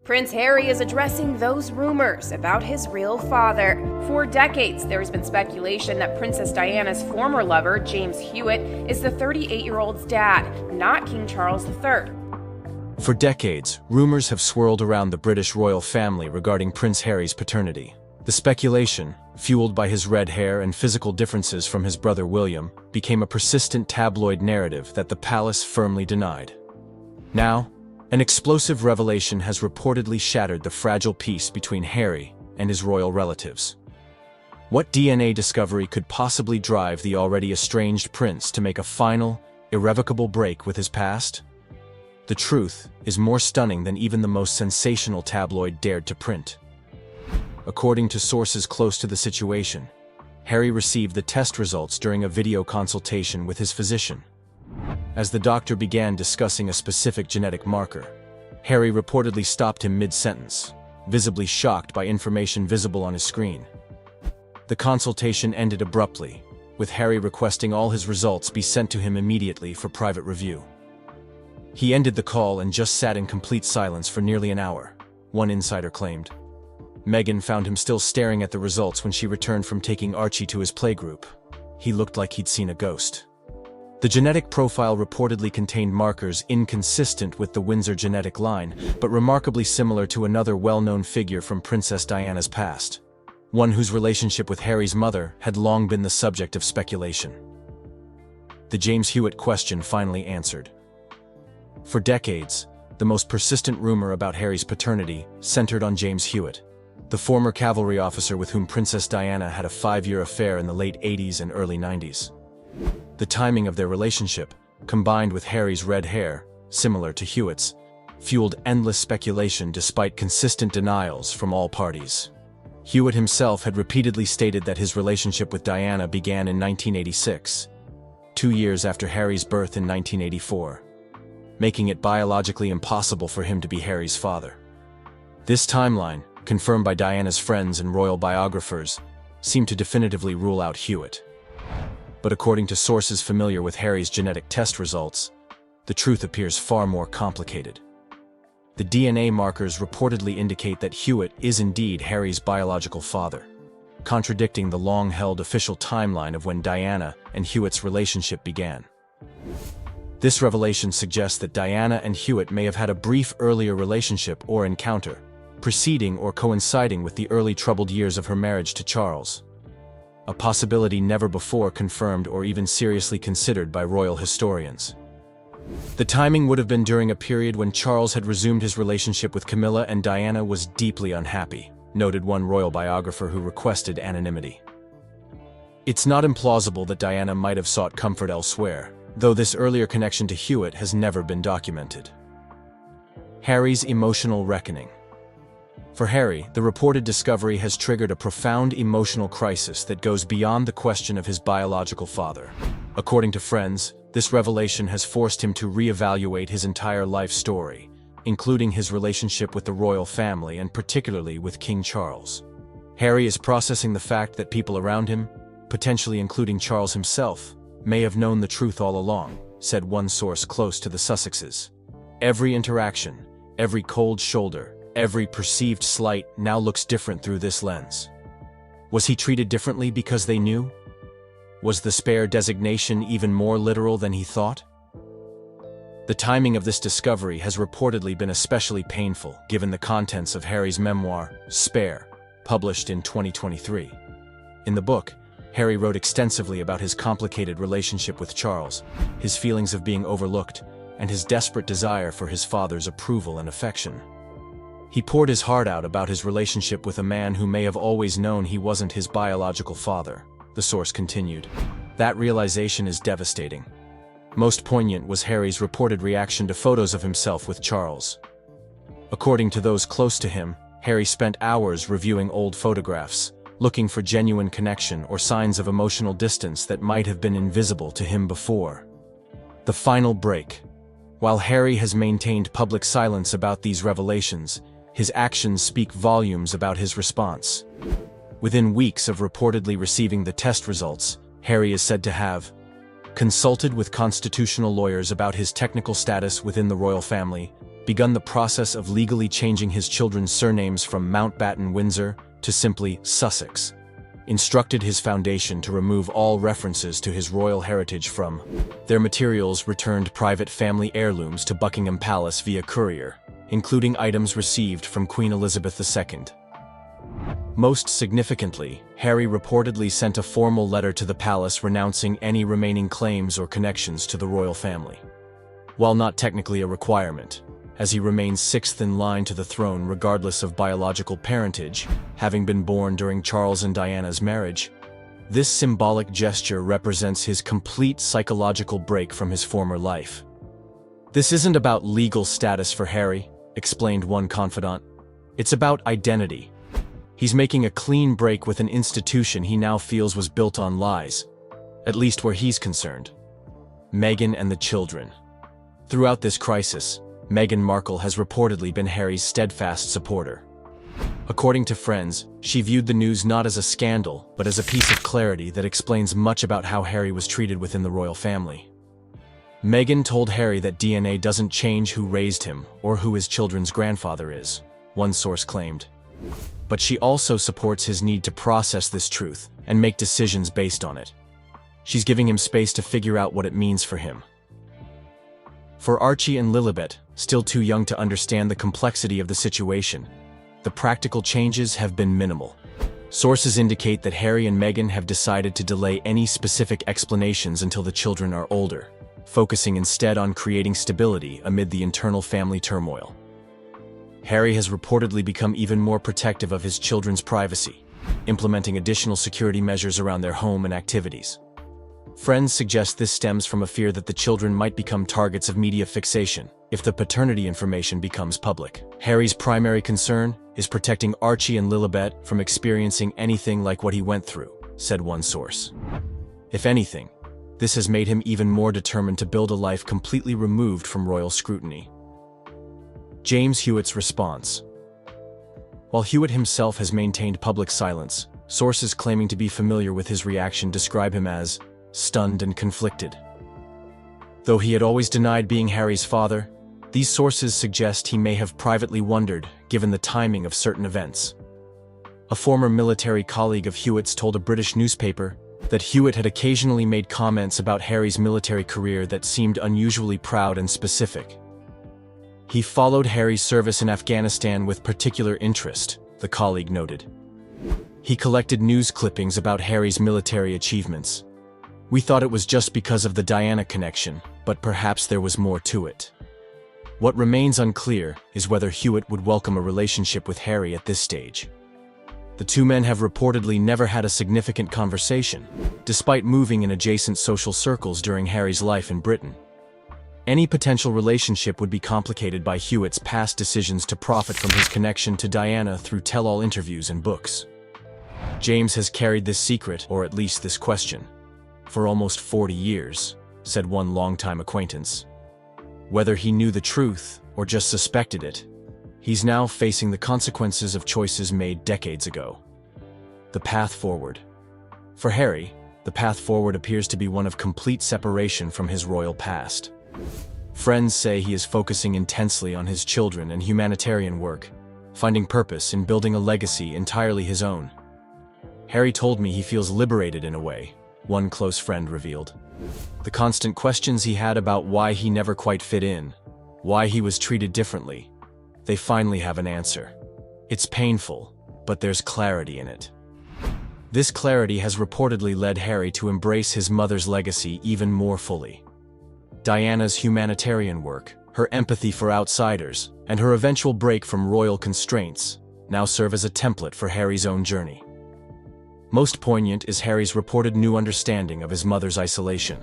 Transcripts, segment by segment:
Prince Harry is addressing those rumors about his real father. For decades, there has been speculation that Princess Diana's former lover, James Hewitt, is the 38-year-old's dad, not King Charles III. For decades, rumors have swirled around the British royal family regarding Prince Harry's paternity. The speculation, fueled by his red hair and physical differences from his brother William, became a persistent tabloid narrative that the palace firmly denied. Now, an explosive revelation has reportedly shattered the fragile peace between Harry and his royal relatives. What DNA discovery could possibly drive the already estranged prince to make a final, irrevocable break with his past? The truth is more stunning than even the most sensational tabloid dared to print. According to sources close to the situation, Harry received the test results during a video consultation with his physician. As the doctor began discussing a specific genetic marker, Harry reportedly stopped him mid-sentence, visibly shocked by information visible on his screen. The consultation ended abruptly, with Harry requesting all his results be sent to him immediately for private review. He ended the call and just sat in complete silence for nearly an hour, one insider claimed. Meghan found him still staring at the results when she returned from taking Archie to his playgroup. He looked like he'd seen a ghost. The genetic profile reportedly contained markers inconsistent with the Windsor genetic line, but remarkably similar to another well-known figure from Princess Diana's past, one whose relationship with Harry's mother had long been the subject of speculation. The James Hewitt question finally answered. For decades, the most persistent rumor about Harry's paternity centered on James Hewitt, the former cavalry officer with whom Princess Diana had a 5-year affair in the late 80s and early 90s. The timing of their relationship, combined with Harry's red hair, similar to Hewitt's, fueled endless speculation despite consistent denials from all parties. Hewitt himself had repeatedly stated that his relationship with Diana began in 1986, 2 years after Harry's birth in 1984, making it biologically impossible for him to be Harry's father. This timeline, confirmed by Diana's friends and royal biographers, seemed to definitively rule out Hewitt. But according to sources familiar with Harry's genetic test results, the truth appears far more complicated. The DNA markers reportedly indicate that Hewitt is indeed Harry's biological father, contradicting the long-held official timeline of when Diana and Hewitt's relationship began. This revelation suggests that Diana and Hewitt may have had a brief earlier relationship or encounter, preceding or coinciding with the early troubled years of her marriage to Charles. A possibility never before confirmed or even seriously considered by royal historians. The timing would have been during a period when Charles had resumed his relationship with Camilla and Diana was deeply unhappy, noted one royal biographer who requested anonymity. It's not implausible that Diana might have sought comfort elsewhere, though this earlier connection to Hewitt has never been documented. Harry's emotional reckoning. For Harry, the reported discovery has triggered a profound emotional crisis that goes beyond the question of his biological father. According to friends, this revelation has forced him to reevaluate his entire life story, including his relationship with the royal family and particularly with King Charles. Harry is processing the fact that people around him, potentially including Charles himself, may have known the truth all along, said one source close to the Sussexes. Every interaction, every cold shoulder, every perceived slight now looks different through this lens. Was he treated differently because they knew? Was the spare designation even more literal than he thought? The timing of this discovery has reportedly been especially painful given the contents of Harry's memoir, Spare, published in 2023. In the book, Harry wrote extensively about his complicated relationship with Charles, his feelings of being overlooked, and his desperate desire for his father's approval and affection. He poured his heart out about his relationship with a man who may have always known he wasn't his biological father, the source continued. That realization is devastating. Most poignant was Harry's reported reaction to photos of himself with Charles. According to those close to him, Harry spent hours reviewing old photographs, looking for genuine connection or signs of emotional distance that might have been invisible to him before. The final break. While Harry has maintained public silence about these revelations, his actions speak volumes about his response. Within weeks of reportedly receiving the test results, Harry is said to have consulted with constitutional lawyers about his technical status within the royal family, begun the process of legally changing his children's surnames from Mountbatten-Windsor to simply Sussex, instructed his foundation to remove all references to his royal heritage from their materials, returned private family heirlooms to Buckingham Palace via courier, including items received from Queen Elizabeth II. Most significantly, Harry reportedly sent a formal letter to the palace renouncing any remaining claims or connections to the royal family. While not technically a requirement, as he remains sixth in line to the throne regardless of biological parentage, having been born during Charles and Diana's marriage, this symbolic gesture represents his complete psychological break from his former life. "This isn't about legal status for Harry," explained one confidant. "It's about identity. He's making a clean break with an institution he now feels was built on lies, at least where he's concerned." Meghan and the children. Throughout this crisis, Meghan Markle has reportedly been Harry's steadfast supporter. According to friends, she viewed the news not as a scandal, but as a piece of clarity that explains much about how Harry was treated within the royal family. Meghan told Harry that DNA doesn't change who raised him or who his children's grandfather is, one source claimed. But she also supports his need to process this truth and make decisions based on it. She's giving him space to figure out what it means for him. For Archie and Lilibet, still too young to understand the complexity of the situation, the practical changes have been minimal. Sources indicate that Harry and Meghan have decided to delay any specific explanations until the children are older, focusing instead on creating stability amid the internal family turmoil. Harry has reportedly become even more protective of his children's privacy, implementing additional security measures around their home and activities. Friends suggest this stems from a fear that the children might become targets of media fixation if the paternity information becomes public. Harry's primary concern is protecting Archie and Lilibet from experiencing anything like what he went through, said one source. If anything, this has made him even more determined to build a life completely removed from royal scrutiny. James Hewitt's response. While Hewitt himself has maintained public silence, sources claiming to be familiar with his reaction describe him as stunned and conflicted. Though he had always denied being Harry's father, these sources suggest he may have privately wondered, given the timing of certain events. A former military colleague of Hewitt's told a British newspaper that Hewitt had occasionally made comments about Harry's military career that seemed unusually proud and specific. "He followed Harry's service in Afghanistan with particular interest," the colleague noted. "He collected news clippings about Harry's military achievements. We thought it was just because of the Diana connection, but perhaps there was more to it." What remains unclear is whether Hewitt would welcome a relationship with Harry at this stage. The two men have reportedly never had a significant conversation, despite moving in adjacent social circles during Harry's life in Britain. Any potential relationship would be complicated by Hewitt's past decisions to profit from his connection to Diana through tell-all interviews and books. James has carried this secret, or at least this question, for almost 40 years, said one longtime acquaintance. Whether he knew the truth or just suspected it, he's now facing the consequences of choices made decades ago. The path forward. For Harry, the path forward appears to be one of complete separation from his royal past. Friends say he is focusing intensely on his children and humanitarian work, finding purpose in building a legacy entirely his own. "Harry told me he feels liberated in a way," one close friend revealed. "The constant questions he had about why he never quite fit in, why he was treated differently, they finally have an answer. It's painful, but there's clarity in it." This clarity has reportedly led Harry to embrace his mother's legacy even more fully. Diana's humanitarian work, her empathy for outsiders, and her eventual break from royal constraints now serve as a template for Harry's own journey. Most poignant is Harry's reported new understanding of his mother's isolation.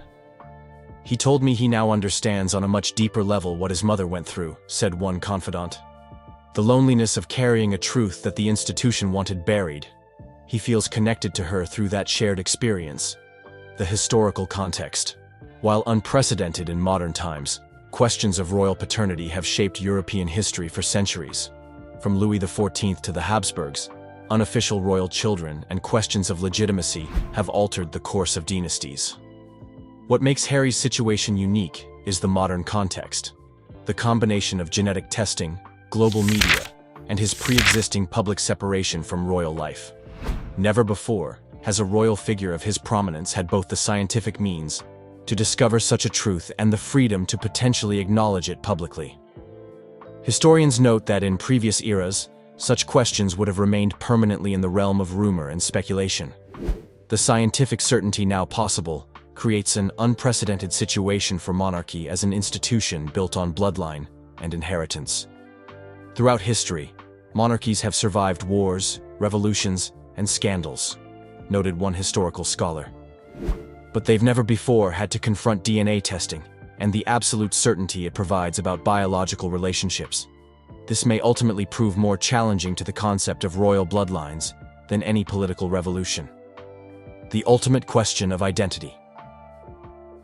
"He told me he now understands on a much deeper level what his mother went through," said one confidant. "The loneliness of carrying a truth that the institution wanted buried. He feels connected to her through that shared experience." The historical context. While unprecedented in modern times, questions of royal paternity have shaped European history for centuries. From Louis XIV to the Habsburgs, unofficial royal children and questions of legitimacy have altered the course of dynasties. What makes Harry's situation unique is the modern context. The combination of genetic testing, global media, and his pre-existing public separation from royal life. Never before has a royal figure of his prominence had both the scientific means to discover such a truth and the freedom to potentially acknowledge it publicly. Historians note that in previous eras, such questions would have remained permanently in the realm of rumor and speculation. The scientific certainty now possible creates an unprecedented situation for monarchy as an institution built on bloodline and inheritance. Throughout history, monarchies have survived wars, revolutions, and scandals, noted one historical scholar. But they've never before had to confront DNA testing and the absolute certainty it provides about biological relationships. This may ultimately prove more challenging to the concept of royal bloodlines than any political revolution. The ultimate question of identity.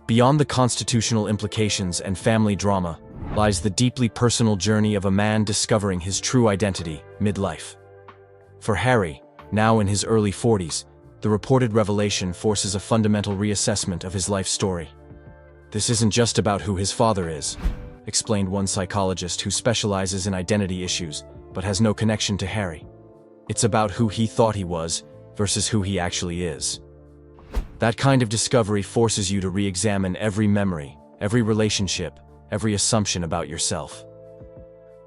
Beyond the constitutional implications and family drama lies the deeply personal journey of a man discovering his true identity midlife. For Harry, now in his early 40s, the reported revelation forces a fundamental reassessment of his life story. This isn't just about who his father is, explained one psychologist who specializes in identity issues but has no connection to Harry. It's about who he thought he was versus who he actually is. That kind of discovery forces you to re-examine every memory, every relationship, every assumption about yourself.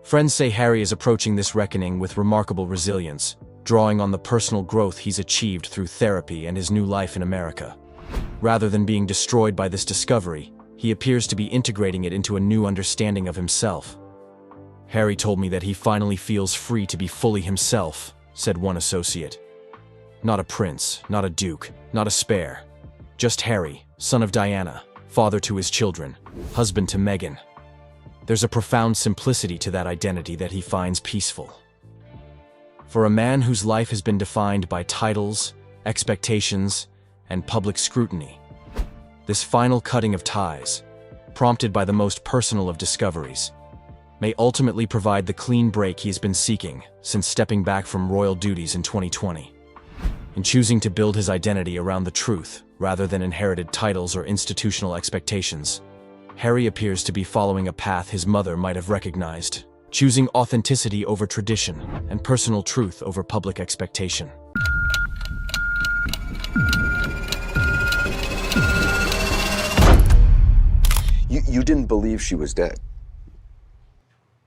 Friends say Harry is approaching this reckoning with remarkable resilience, drawing on the personal growth he's achieved through therapy and his new life in America. Rather than being destroyed by this discovery, he appears to be integrating it into a new understanding of himself. Harry told me that he finally feels free to be fully himself, said one associate. Not a prince, not a duke, not a spare. Just Harry, son of Diana, father to his children, husband to Meghan. There's a profound simplicity to that identity that he finds peaceful. For a man whose life has been defined by titles, expectations, and public scrutiny, this final cutting of ties, prompted by the most personal of discoveries, may ultimately provide the clean break he's been seeking since stepping back from royal duties in 2020. In choosing to build his identity around the truth rather than inherited titles or institutional expectations, Harry appears to be following a path his mother might have recognized, choosing authenticity over tradition and personal truth over public expectation. You didn't believe she was dead?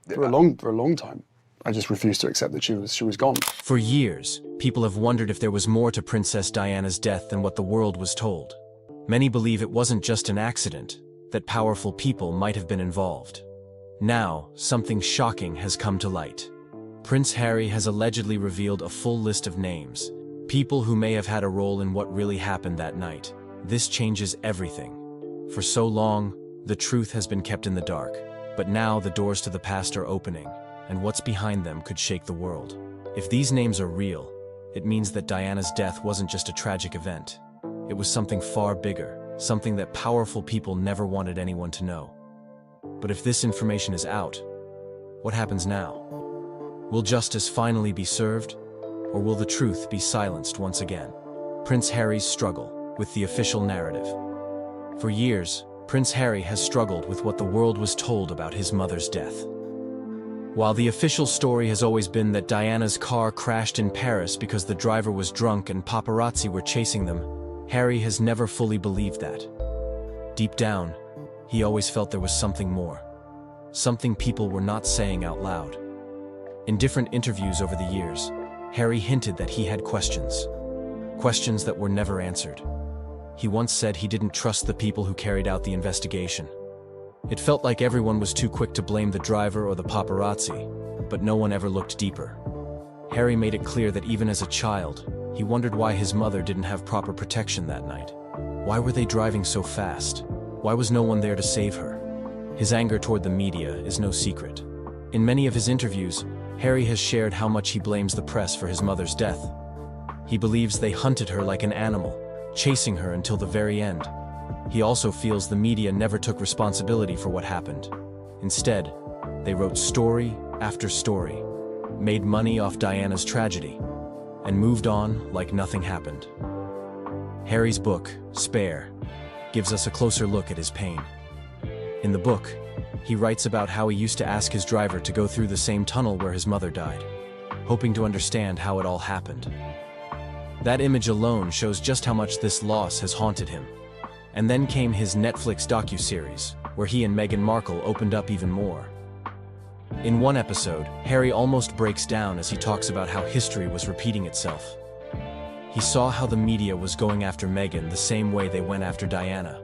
For a long time. I just refused to accept that she was gone. For years, people have wondered if there was more to Princess Diana's death than what the world was told. Many believe it wasn't just an accident, that powerful people might have been involved. Now, something shocking has come to light. Prince Harry has allegedly revealed a full list of names, people who may have had a role in what really happened that night. This changes everything. For so long, the truth has been kept in the dark, but now the doors to the past are opening, and what's behind them could shake the world. If these names are real, it means that Diana's death wasn't just a tragic event. It was something far bigger, something that powerful people never wanted anyone to know. But if this information is out, what happens now? Will justice finally be served, or will the truth be silenced once again? Prince Harry's struggle with the official narrative. For years, Prince Harry has struggled with what the world was told about his mother's death. While the official story has always been that Diana's car crashed in Paris because the driver was drunk and paparazzi were chasing them, Harry has never fully believed that. Deep down, he always felt there was something more. Something people were not saying out loud. In different interviews over the years, Harry hinted that he had questions. Questions that were never answered. He once said he didn't trust the people who carried out the investigation. It felt like everyone was too quick to blame the driver or the paparazzi, but no one ever looked deeper. Harry made it clear that even as a child, he wondered why his mother didn't have proper protection that night. Why were they driving so fast? Why was no one there to save her? His anger toward the media is no secret. In many of his interviews, Harry has shared how much he blames the press for his mother's death. He believes they hunted her like an animal, chasing her until the very end. He also feels the media never took responsibility for what happened. Instead, they wrote story after story, made money off Diana's tragedy, and moved on like nothing happened. Harry's book, Spare, gives us a closer look at his pain. In the book, He writes about how he used to ask his driver to go through the same tunnel where his mother died, hoping to understand how it all happened. That image alone shows just how much this loss has haunted him. And then came his Netflix docuseries, where he and Meghan Markle opened up even more. In one episode, Harry almost breaks down as he talks about how history was repeating itself. He saw how the media was going after Meghan the same way they went after Diana.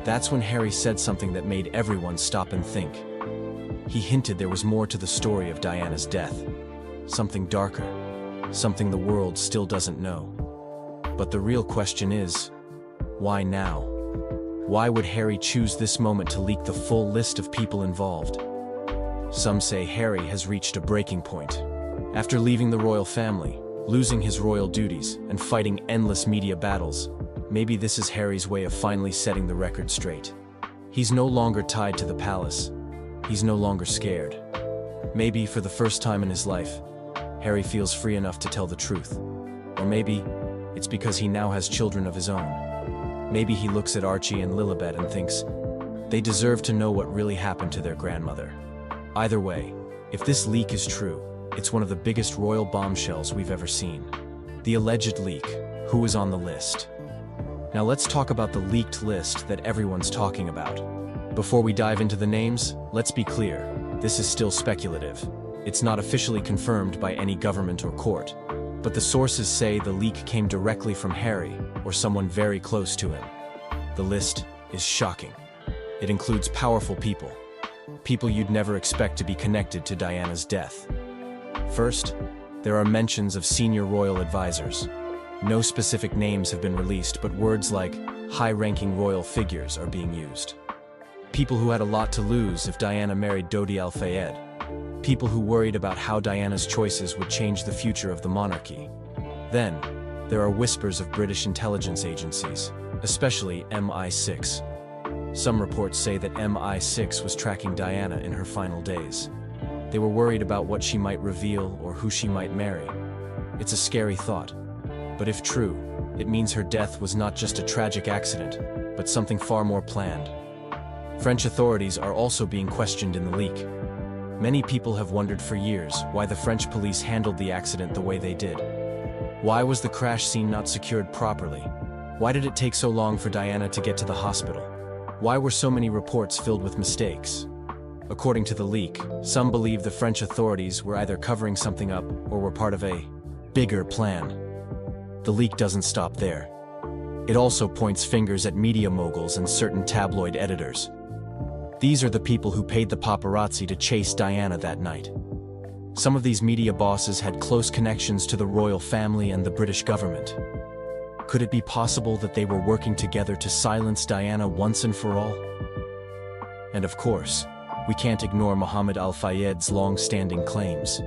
That's when Harry said something that made everyone stop and think. He hinted there was more to the story of Diana's death. Something darker. Something the world still doesn't know. But the real question is, why now? Why would Harry choose this moment to leak the full list of people involved? Some say Harry has reached a breaking point. After leaving the royal family, losing his royal duties, and fighting endless media battles, maybe this is Harry's way of finally setting the record straight. He's no longer tied to the palace. He's no longer scared. Maybe for the first time in his life, Harry feels free enough to tell the truth. Or maybe it's because he now has children of his own. Maybe he looks at Archie and Lilibet and thinks, they deserve to know what really happened to their grandmother. Either way, if this leak is true, it's one of the biggest royal bombshells we've ever seen. The alleged leak. Who is on the list? Now let's talk about the leaked list that everyone's talking about. Before we dive into the names, let's be clear, this is still speculative. It's not officially confirmed by any government or court, but the sources say the leak came directly from Harry or someone very close to him. The list is shocking. It includes powerful people. People you'd never expect to be connected to Diana's death. First, there are mentions of senior royal advisors. No specific names have been released, but words like high-ranking royal figures are being used. People who had a lot to lose if Diana married Dodi Al-Fayed. People who worried about how Diana's choices would change the future of the monarchy. Then, there are whispers of British intelligence agencies, especially MI6. Some reports say that MI6 was tracking Diana in her final days. They were worried about what she might reveal or who she might marry. It's a scary thought. But if true, it means her death was not just a tragic accident, but something far more planned. French authorities are also being questioned in the leak. Many people have wondered for years why the French police handled the accident the way they did. Why was the crash scene not secured properly? Why did it take so long for Diana to get to the hospital? Why were so many reports filled with mistakes? According to the leak, some believe the French authorities were either covering something up or were part of a bigger plan. The leak doesn't stop there. It also points fingers at media moguls and certain tabloid editors. These are the people who paid the paparazzi to chase Diana that night. Some of these media bosses had close connections to the royal family and the British government. Could it be possible that they were working together to silence Diana once and for all? And of course, we can't ignore Mohammed Al-Fayed's long-standing claims.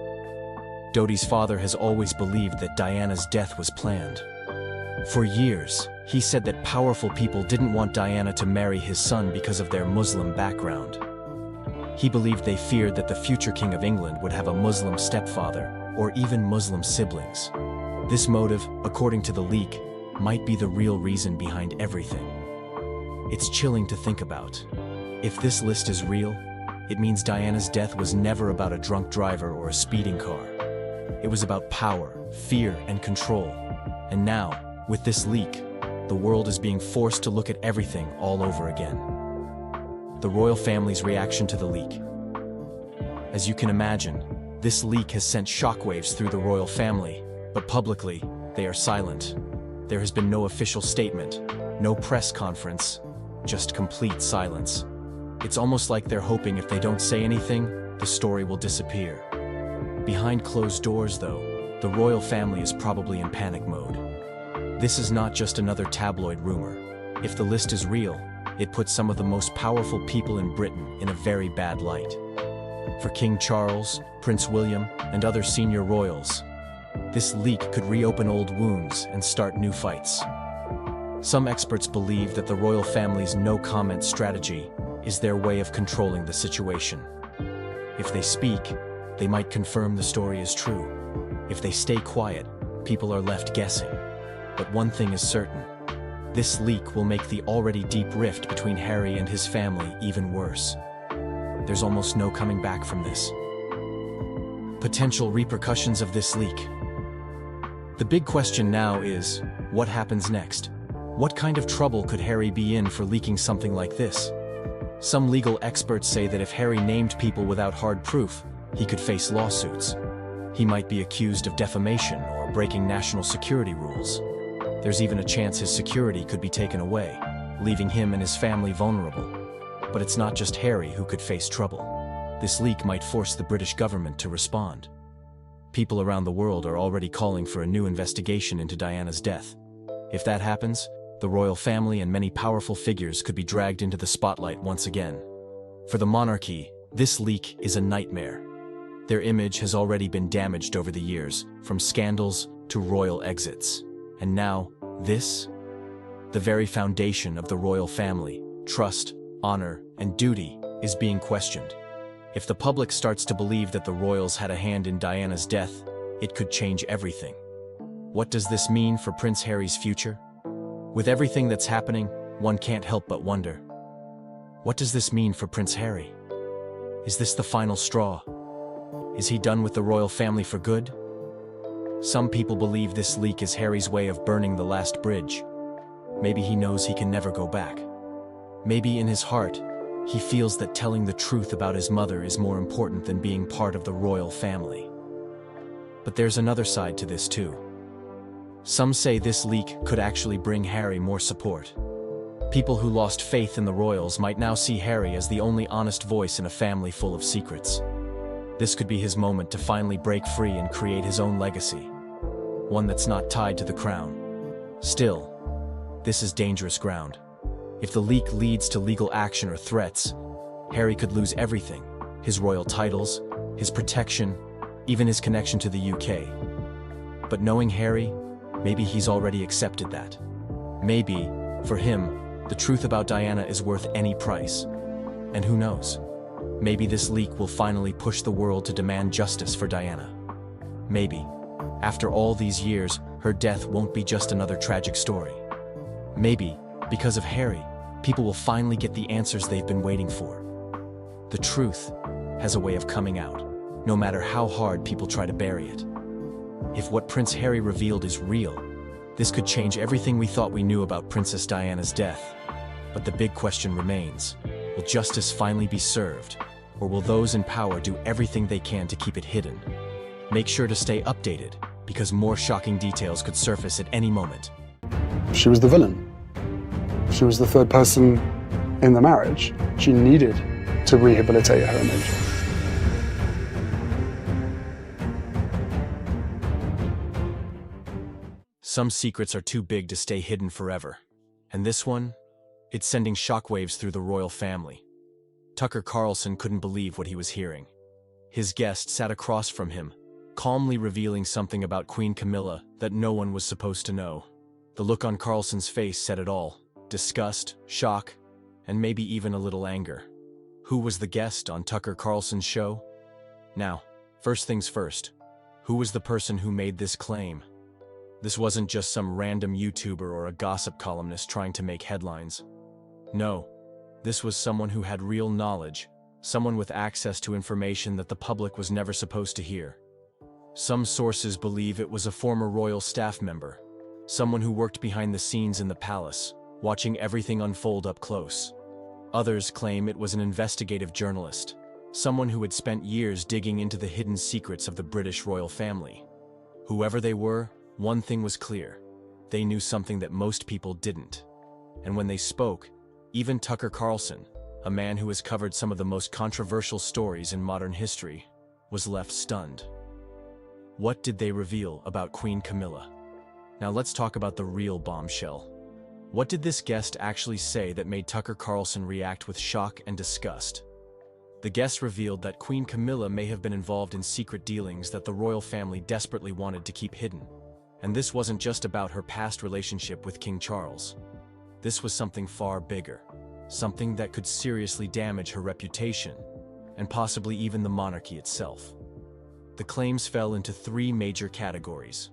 Dodi's father has always believed that Diana's death was planned. For years, he said that powerful people didn't want Diana to marry his son because of their Muslim background. He believed they feared that the future King of England would have a Muslim stepfather, or even Muslim siblings. This motive, according to the leak, might be the real reason behind everything. It's chilling to think about. If this list is real, it means Diana's death was never about a drunk driver or a speeding car. It was about power, fear, and control. And now, with this leak, the world is being forced to look at everything all over again. The royal family's reaction to the leak. As you can imagine, this leak has sent shockwaves through the royal family, but publicly, they are silent. There has been no official statement, no press conference, just complete silence. It's almost like they're hoping if they don't say anything, the story will disappear. Behind closed doors, though, the royal family is probably in panic mode. This is not just another tabloid rumor. If the list is real, it puts some of the most powerful people in Britain in a very bad light. For King Charles, Prince William, and other senior royals, this leak could reopen old wounds and start new fights. Some experts believe that the royal family's no-comment strategy is their way of controlling the situation. If they speak, they might confirm the story is true. If they stay quiet, people are left guessing. But one thing is certain. This leak will make the already deep rift between Harry and his family even worse. there's almost no coming back from this. Potential repercussions of this leak. The big question now is, what happens next? What kind of trouble could Harry be in for leaking something like this? Some legal experts say that if Harry named people without hard proof, he could face lawsuits. He might be accused of defamation or breaking national security rules. There's even a chance his security could be taken away, leaving him and his family vulnerable. But it's not just Harry who could face trouble. This leak might force the British government to respond. People around the world are already calling for a new investigation into Diana's death. If that happens, the royal family and many powerful figures could be dragged into the spotlight once again. For the monarchy, this leak is a nightmare. Their image has already been damaged over the years, from scandals to royal exits. And now, this? The very foundation of the royal family, trust, honor, and duty, is being questioned. If the public starts to believe that the royals had a hand in Diana's death, it could change everything. What does this mean for Prince Harry's future? With everything that's happening, one can't help but wonder. What does this mean for Prince Harry? Is this the final straw? Is he done with the royal family for good? Some people believe this leak is Harry's way of burning the last bridge. Maybe he knows he can never go back. Maybe in his heart, he feels that telling the truth about his mother is more important than being part of the royal family. But there's another side to this too. Some say this leak could actually bring Harry more support. People who lost faith in the royals might now see Harry as the only honest voice in a family full of secrets. This could be his moment to finally break free and create his own legacy. One that's not tied to the crown. Still, this is dangerous ground. If the leak leads to legal action or threats, Harry could lose everything: his royal titles, his protection, even his connection to the UK. But knowing Harry, maybe he's already accepted that. Maybe, for him, the truth about Diana is worth any price. And who knows? Maybe this leak will finally push the world to demand justice for Diana. Maybe, after all these years, her death won't be just another tragic story. Maybe, because of Harry, people will finally get the answers they've been waiting for. The truth has a way of coming out, no matter how hard people try to bury it. If what Prince Harry revealed is real, this could change everything we thought we knew about Princess Diana's death. But the big question remains: will justice finally be served, or will those in power do everything they can to keep it hidden? Make sure to stay updated, because more shocking details could surface at any moment. She was the villain. She was the third person in the marriage. She needed to rehabilitate her image. Some secrets are too big to stay hidden forever. And this one? It's sending shockwaves through the royal family. Tucker Carlson couldn't believe what he was hearing. His guest sat across from him, calmly revealing something about Queen Camilla that no one was supposed to know. The look on Carlson's face said it all: disgust, shock, and maybe even a little anger. Who was the guest on Tucker Carlson's show? Now, first things first, who was the person who made this claim? This wasn't just some random YouTuber or a gossip columnist trying to make headlines. No, this was someone who had real knowledge, someone with access to information that the public was never supposed to hear. Some sources believe it was a former royal staff member, someone who worked behind the scenes in the palace, watching everything unfold up close. Others claim it was an investigative journalist, someone who had spent years digging into the hidden secrets of the British royal family. Whoever they were, one thing was clear: they knew something that most people didn't. And when they spoke, even Tucker Carlson, a man who has covered some of the most controversial stories in modern history, was left stunned. What did they reveal about Queen Camilla? Now let's talk about the real bombshell. What did this guest actually say that made Tucker Carlson react with shock and disgust? The guest revealed that Queen Camilla may have been involved in secret dealings that the royal family desperately wanted to keep hidden. And this wasn't just about her past relationship with King Charles. This was something far bigger, something that could seriously damage her reputation, and possibly even the monarchy itself. The claims fell into three major categories: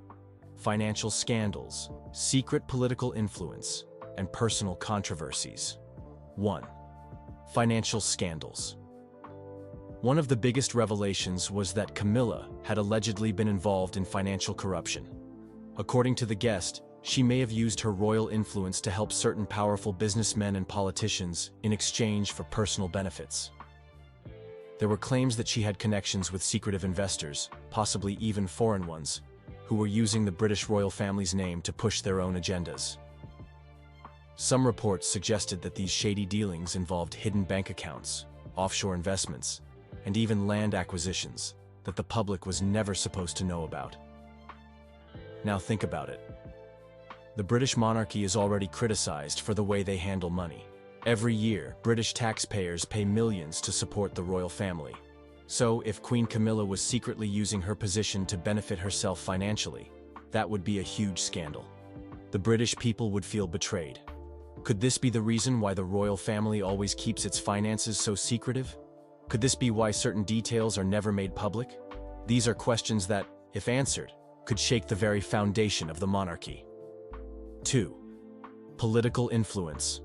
financial scandals, secret political influence, and personal controversies. 1. Financial scandals. One of the biggest revelations was that Camilla had allegedly been involved in financial corruption. According to the guest, she may have used her royal influence to help certain powerful businessmen and politicians in exchange for personal benefits. There were claims that she had connections with secretive investors, possibly even foreign ones, who were using the British royal family's name to push their own agendas. Some reports suggested that these shady dealings involved hidden bank accounts, offshore investments, and even land acquisitions that the public was never supposed to know about. Now think about it. The British monarchy is already criticized for the way they handle money. Every year, British taxpayers pay millions to support the royal family. So, if Queen Camilla was secretly using her position to benefit herself financially, that would be a huge scandal. The British people would feel betrayed. Could this be the reason why the royal family always keeps its finances so secretive? Could this be why certain details are never made public? These are questions that, if answered, could shake the very foundation of the monarchy. 2. Political influence.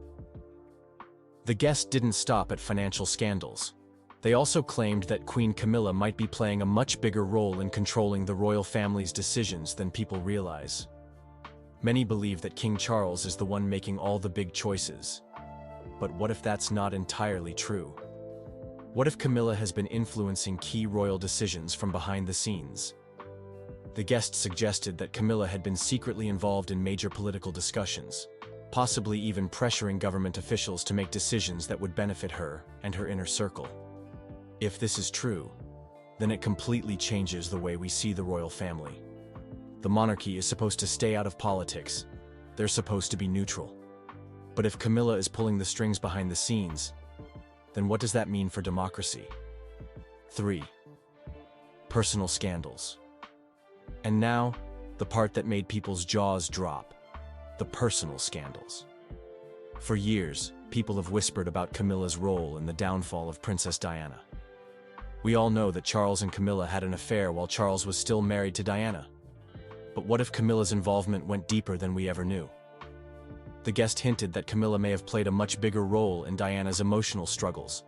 The guest didn't stop at financial scandals. They also claimed that Queen Camilla might be playing a much bigger role in controlling the royal family's decisions than people realize. Many believe that King Charles is the one making all the big choices. But what if that's not entirely true? What if Camilla has been influencing key royal decisions from behind the scenes? The guest suggested that Camilla had been secretly involved in major political discussions, possibly even pressuring government officials to make decisions that would benefit her and her inner circle. If this is true, then it completely changes the way we see the royal family. The monarchy is supposed to stay out of politics. They're supposed to be neutral. But if Camilla is pulling the strings behind the scenes, then what does that mean for democracy? 3. Personal scandals. And now, the part that made people's jaws drop. The personal scandals. For years, people have whispered about Camilla's role in the downfall of Princess Diana. We all know that Charles and Camilla had an affair while Charles was still married to Diana. But what if Camilla's involvement went deeper than we ever knew? The guest hinted that Camilla may have played a much bigger role in Diana's emotional struggles,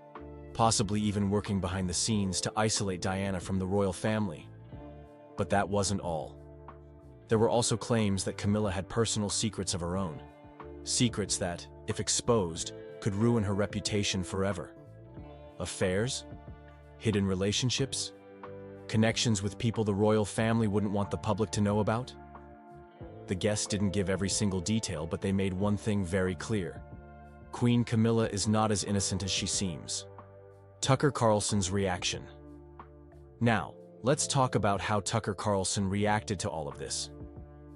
possibly even working behind the scenes to isolate Diana from the royal family. But that wasn't all. There were also claims that Camilla had personal secrets of her own. Secrets that, if exposed, could ruin her reputation forever. Affairs? Hidden relationships? Connections with people the royal family wouldn't want the public to know about? The guests didn't give every single detail, but they made one thing very clear. Queen Camilla is not as innocent as she seems. Tucker Carlson's reaction. Now, let's talk about how Tucker Carlson reacted to all of this.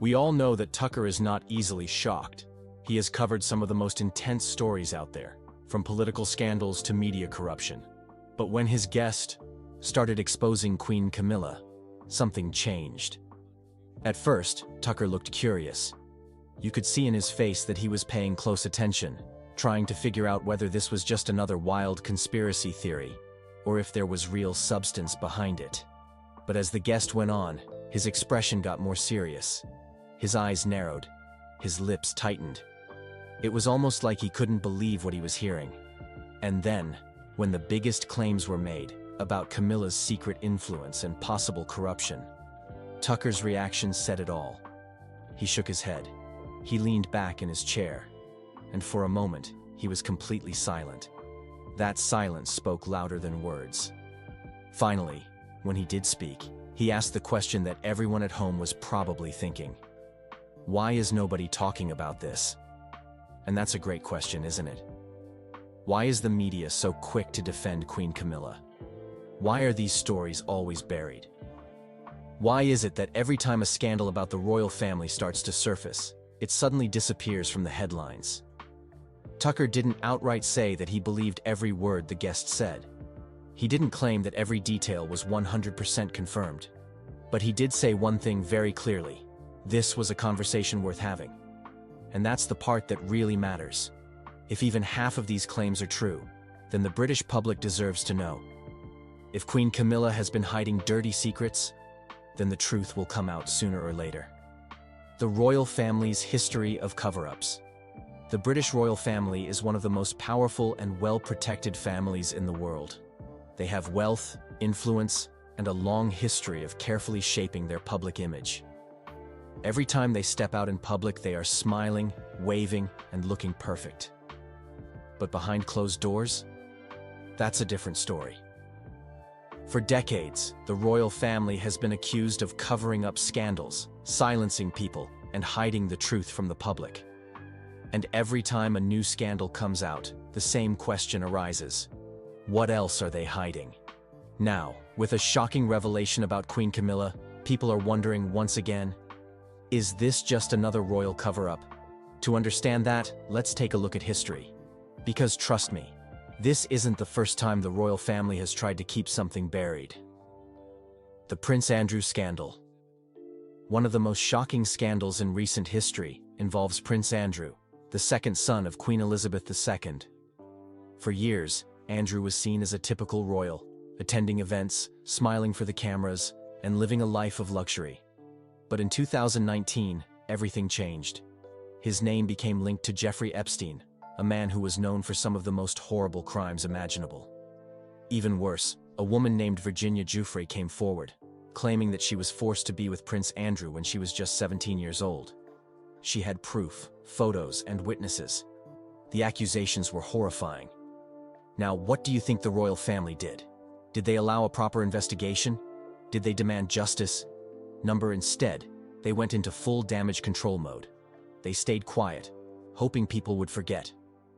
We all know that Tucker is not easily shocked. He has covered some of the most intense stories out there, from political scandals to media corruption. But when his guest started exposing Queen Camilla, something changed. At first, Tucker looked curious. You could see in his face that he was paying close attention, trying to figure out whether this was just another wild conspiracy theory, or if there was real substance behind it. But as the guest went on, his expression got more serious. His eyes narrowed, his lips tightened. It was almost like he couldn't believe what he was hearing. And then, when the biggest claims were made about Camilla's secret influence and possible corruption, Tucker's reaction said it all. He shook his head. He leaned back in his chair. And for a moment, he was completely silent. That silence spoke louder than words. Finally, when he did speak, he asked the question that everyone at home was probably thinking. Why is nobody talking about this? And that's a great question, isn't it? Why is the media so quick to defend Queen Camilla? Why are these stories always buried? Why is it that every time a scandal about the royal family starts to surface, it suddenly disappears from the headlines? Tucker didn't outright say that he believed every word the guest said. He didn't claim that every detail was 100% confirmed. But he did say one thing very clearly. This was a conversation worth having. And that's the part that really matters. If even half of these claims are true, then the British public deserves to know. If Queen Camilla has been hiding dirty secrets, then the truth will come out sooner or later. The royal family's history of cover-ups. The British royal family is one of the most powerful and well-protected families in the world. They have wealth, influence, and a long history of carefully shaping their public image. Every time they step out in public, they are smiling, waving, and looking perfect. But behind closed doors? That's a different story. For decades, the royal family has been accused of covering up scandals, silencing people, and hiding the truth from the public. And every time a new scandal comes out, the same question arises. What else are they hiding? Now, with a shocking revelation about Queen Camilla, people are wondering once again, is this just another royal cover-up? To understand that, let's take a look at history. Because trust me, this isn't the first time the royal family has tried to keep something buried. The Prince Andrew scandal. One of the most shocking scandals in recent history involves Prince Andrew, the second son of Queen Elizabeth II. For years, Andrew was seen as a typical royal, attending events, smiling for the cameras, and living a life of luxury. But in 2019, everything changed. His name became linked to Jeffrey Epstein, a man who was known for some of the most horrible crimes imaginable. Even worse, a woman named Virginia Giuffre came forward, claiming that she was forced to be with Prince Andrew when she was just 17 years old. She had proof, photos, and witnesses. The accusations were horrifying. Now, what do you think the royal family did? Did they allow a proper investigation? Did they demand justice? Instead, they went into full damage control mode. They stayed quiet, hoping people would forget.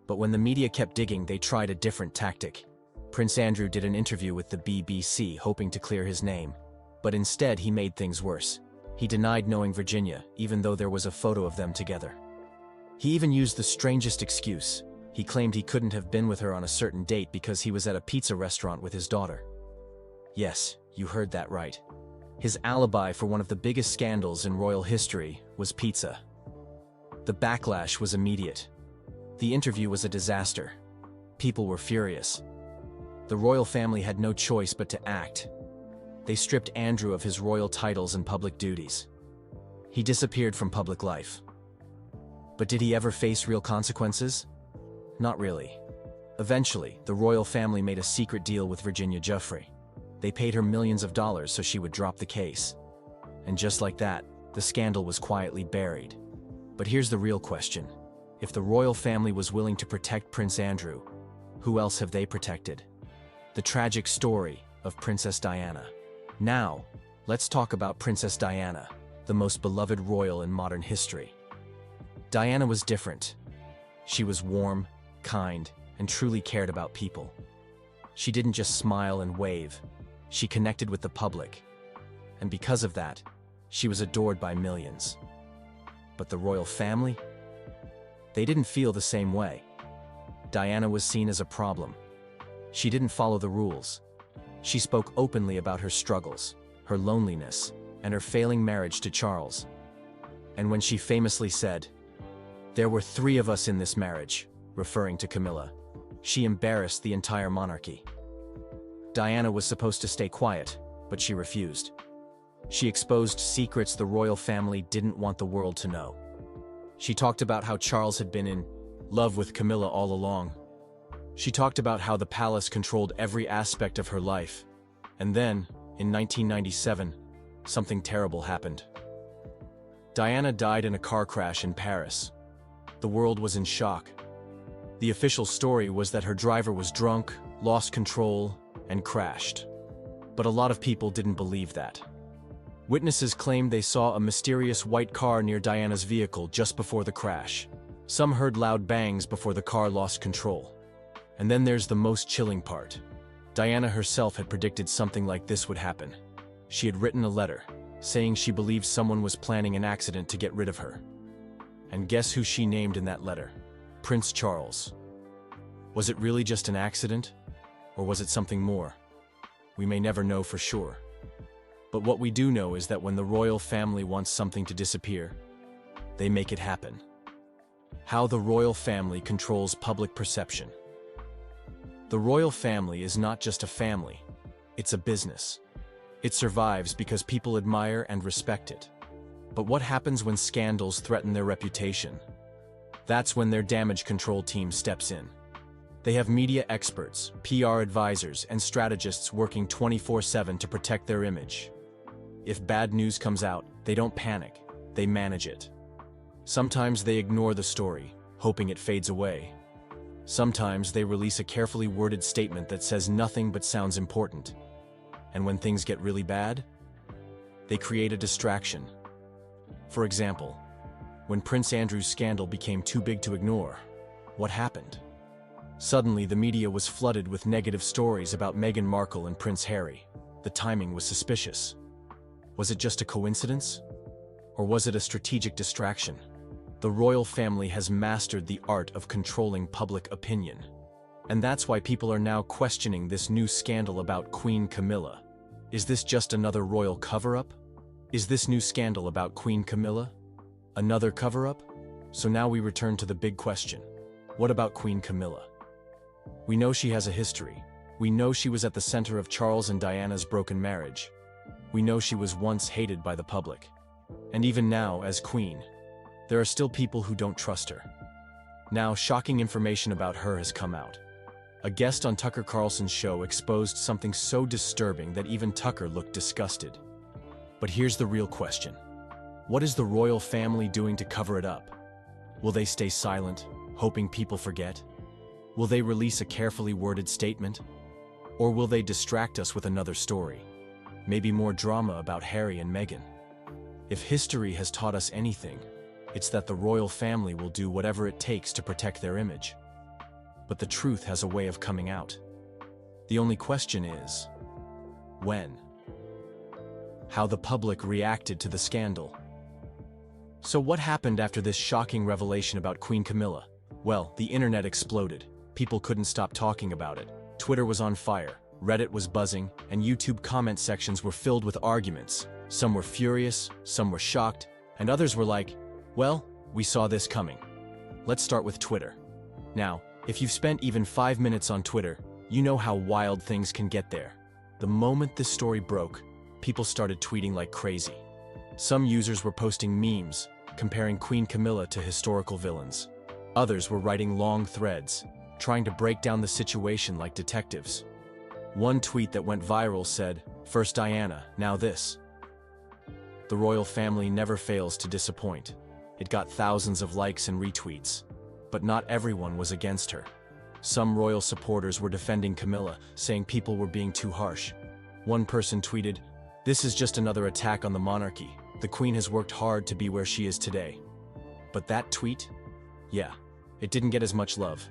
But when the media kept digging, they tried a different tactic. Prince Andrew did an interview with the BBC, hoping to clear his name. But instead, he made things worse. He denied knowing Virginia, even though there was a photo of them together. He even used the strangest excuse. He claimed he couldn't have been with her on a certain date because he was at a pizza restaurant with his daughter. Yes, you heard that right. His alibi for one of the biggest scandals in royal history was pizza. The backlash was immediate. The interview was a disaster. People were furious. The royal family had no choice but to act. They stripped Andrew of his royal titles and public duties. He disappeared from public life. But did he ever face real consequences? Not really. Eventually, the royal family made a secret deal with Virginia Giuffre. They paid her millions of dollars so she would drop the case. And just like that, the scandal was quietly buried. But here's the real question. If the royal family was willing to protect Prince Andrew, who else have they protected? The tragic story of Princess Diana. Now, let's talk about Princess Diana, the most beloved royal in modern history. Diana was different. She was warm, kind, and truly cared about people. She didn't just smile and wave. She connected with the public. And because of that, she was adored by millions. But the royal family? They didn't feel the same way. Diana was seen as a problem. She didn't follow the rules. She spoke openly about her struggles, her loneliness, and her failing marriage to Charles. And when she famously said, "There were 3 of us in this marriage," referring to Camilla, she embarrassed the entire monarchy. Diana was supposed to stay quiet, but she refused. She exposed secrets the royal family didn't want the world to know. She talked about how Charles had been in love with Camilla all along. She talked about how the palace controlled every aspect of her life. And then, in 1997, something terrible happened. Diana died in a car crash in Paris. The world was in shock. The official story was that her driver was drunk, lost control, and crashed. But a lot of people didn't believe that. Witnesses claimed they saw a mysterious white car near Diana's vehicle just before the crash. Some heard loud bangs before the car lost control. And then there's the most chilling part. Diana herself had predicted something like this would happen. She had written a letter, saying she believed someone was planning an accident to get rid of her. And guess who she named in that letter? Prince Charles. Was it really just an accident? Or was it something more? We may never know for sure. But what we do know is that when the royal family wants something to disappear, they make it happen. How the royal family controls public perception. The royal family is not just a family, it's a business. It survives because people admire and respect it. But what happens when scandals threaten their reputation? That's when their damage control team steps in. They have media experts, PR advisors, and strategists working 24/7 to protect their image. If bad news comes out, they don't panic, they manage it. Sometimes they ignore the story, hoping it fades away. Sometimes they release a carefully worded statement that says nothing but sounds important. And when things get really bad, they create a distraction. For example, when Prince Andrew's scandal became too big to ignore, what happened? Suddenly, the media was flooded with negative stories about Meghan Markle and Prince Harry. The timing was suspicious. Was it just a coincidence? Or was it a strategic distraction? The royal family has mastered the art of controlling public opinion. And that's why people are now questioning this new scandal about Queen Camilla. Is this just another royal cover-up? Is this new scandal about Queen Camilla another cover-up? So now we return to the big question. What about Queen Camilla? We know she has a history. We know she was at the center of Charles and Diana's broken marriage. We know she was once hated by the public. And even now, as queen, there are still people who don't trust her. Now, shocking information about her has come out. A guest on Tucker Carlson's show exposed something so disturbing that even Tucker looked disgusted. But here's the real question. What is the royal family doing to cover it up? Will they stay silent, hoping people forget? Will they release a carefully worded statement? Or will they distract us with another story? Maybe more drama about Harry and Meghan. If history has taught us anything, it's that the royal family will do whatever it takes to protect their image. But the truth has a way of coming out. The only question is, when? How the public reacted to the scandal. So what happened after this shocking revelation about Queen Camilla? Well, the internet exploded. People couldn't stop talking about it. Twitter was on fire, Reddit was buzzing, and YouTube comment sections were filled with arguments. Some were furious, some were shocked, and others were like, well, we saw this coming. Let's start with Twitter. Now, if you've spent even 5 minutes on Twitter, you know how wild things can get there. The moment this story broke, people started tweeting like crazy. Some users were posting memes, comparing Queen Camilla to historical villains. Others were writing long threads, trying to break down the situation like detectives. One tweet that went viral said, "First Diana, now this." The royal family never fails to disappoint. It got thousands of likes and retweets. But not everyone was against her. Some royal supporters were defending Camilla, saying people were being too harsh. One person tweeted, "This is just another attack on the monarchy. The Queen has worked hard to be where she is today." But that tweet? Yeah, it didn't get as much love.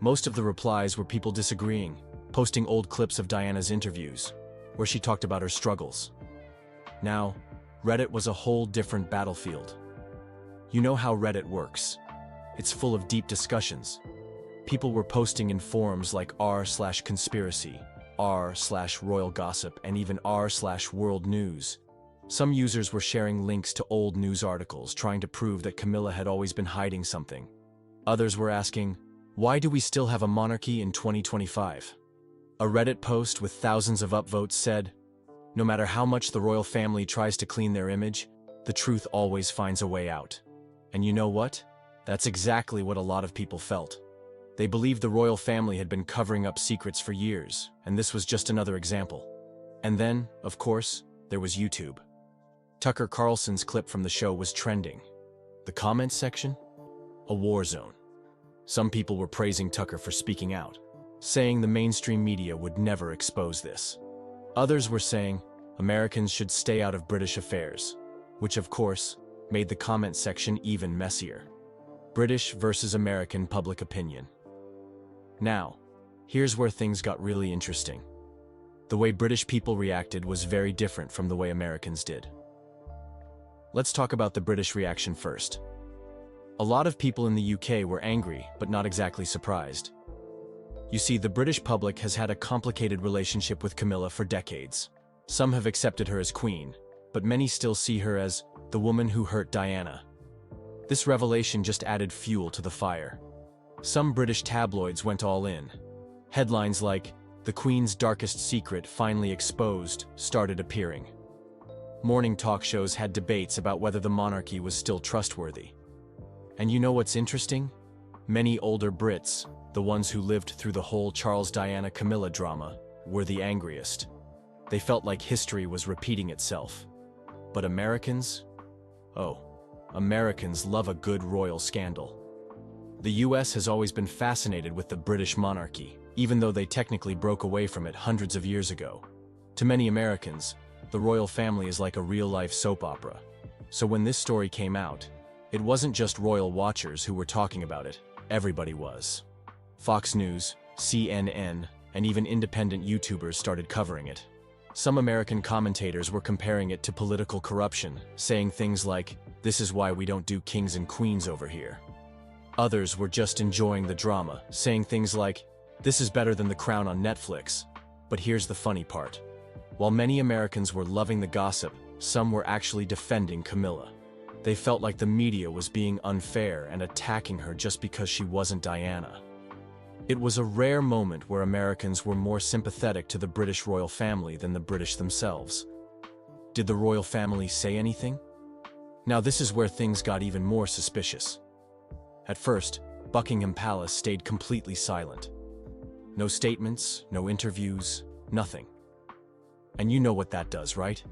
Most of the replies were people disagreeing, posting old clips of Diana's interviews, where she talked about her struggles. Now, Reddit was a whole different battlefield. You know how Reddit works. It's full of deep discussions. People were posting in forums like r/conspiracy, r/royal gossip, and even r/world news. Some users were sharing links to old news articles trying to prove that Camilla had always been hiding something. Others were asking, why do we still have a monarchy in 2025? A Reddit post with thousands of upvotes said, no matter how much the royal family tries to clean their image, the truth always finds a way out. And you know what? That's exactly what a lot of people felt. They believed the royal family had been covering up secrets for years, and this was just another example. And then, of course, there was YouTube. Tucker Carlson's clip from the show was trending. The comments section? A war zone. Some people were praising Tucker for speaking out, saying the mainstream media would never expose this. Others were saying Americans should stay out of British affairs, which of course made the comment section even messier. British versus American public opinion. Now, here's where things got really interesting. The way British people reacted was very different from the way Americans did. Let's talk about the British reaction first. A lot of people in the UK were angry, but not exactly surprised. You see, the British public has had a complicated relationship with Camilla for decades. Some have accepted her as queen, but many still see her as the woman who hurt Diana. This revelation just added fuel to the fire. Some British tabloids went all in. Headlines like, "The Queen's darkest secret finally exposed," started appearing. Morning talk shows had debates about whether the monarchy was still trustworthy. And you know what's interesting? Many older Brits, the ones who lived through the whole Charles-Diana-Camilla drama, were the angriest. They felt like history was repeating itself. But Americans? Oh, Americans love a good royal scandal. The US has always been fascinated with the British monarchy, even though they technically broke away from it hundreds of years ago. To many Americans, the royal family is like a real-life soap opera. So when this story came out, it wasn't just royal watchers who were talking about it, everybody was. Fox News, CNN, and even independent YouTubers started covering it. Some American commentators were comparing it to political corruption, saying things like, "This is why we don't do kings and queens over here." Others were just enjoying the drama, saying things like, "This is better than The Crown on Netflix." But here's the funny part. While many Americans were loving the gossip, some were actually defending Camilla. They felt like the media was being unfair and attacking her just because she wasn't Diana. It was a rare moment where Americans were more sympathetic to the British royal family than the British themselves. Did the royal family say anything? Now this is where things got even more suspicious. At first, Buckingham Palace stayed completely silent. No statements, no interviews, nothing. And you know what that does, right?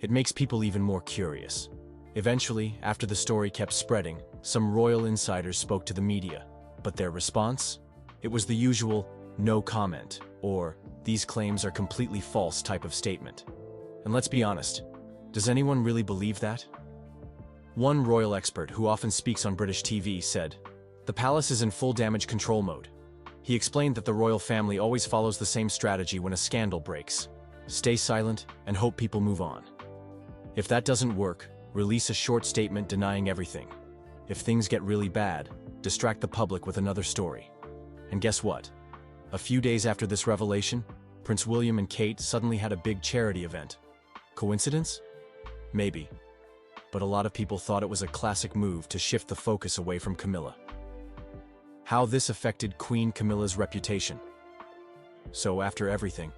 It makes people even more curious. Eventually, after the story kept spreading, some royal insiders spoke to the media, but their response? It was the usual, "no comment," or "these claims are completely false" type of statement. And let's be honest, does anyone really believe that? One royal expert who often speaks on British TV said, "The palace is in full damage control mode." He explained that the royal family always follows the same strategy when a scandal breaks. Stay silent and hope people move on. If that doesn't work, release a short statement denying everything. If things get really bad, distract the public with another story. And guess what? A few days after this revelation, Prince William and Kate suddenly had a big charity event. Coincidence? Maybe. But a lot of people thought it was a classic move to shift the focus away from Camilla. How this affected Queen Camilla's reputation. So after everything,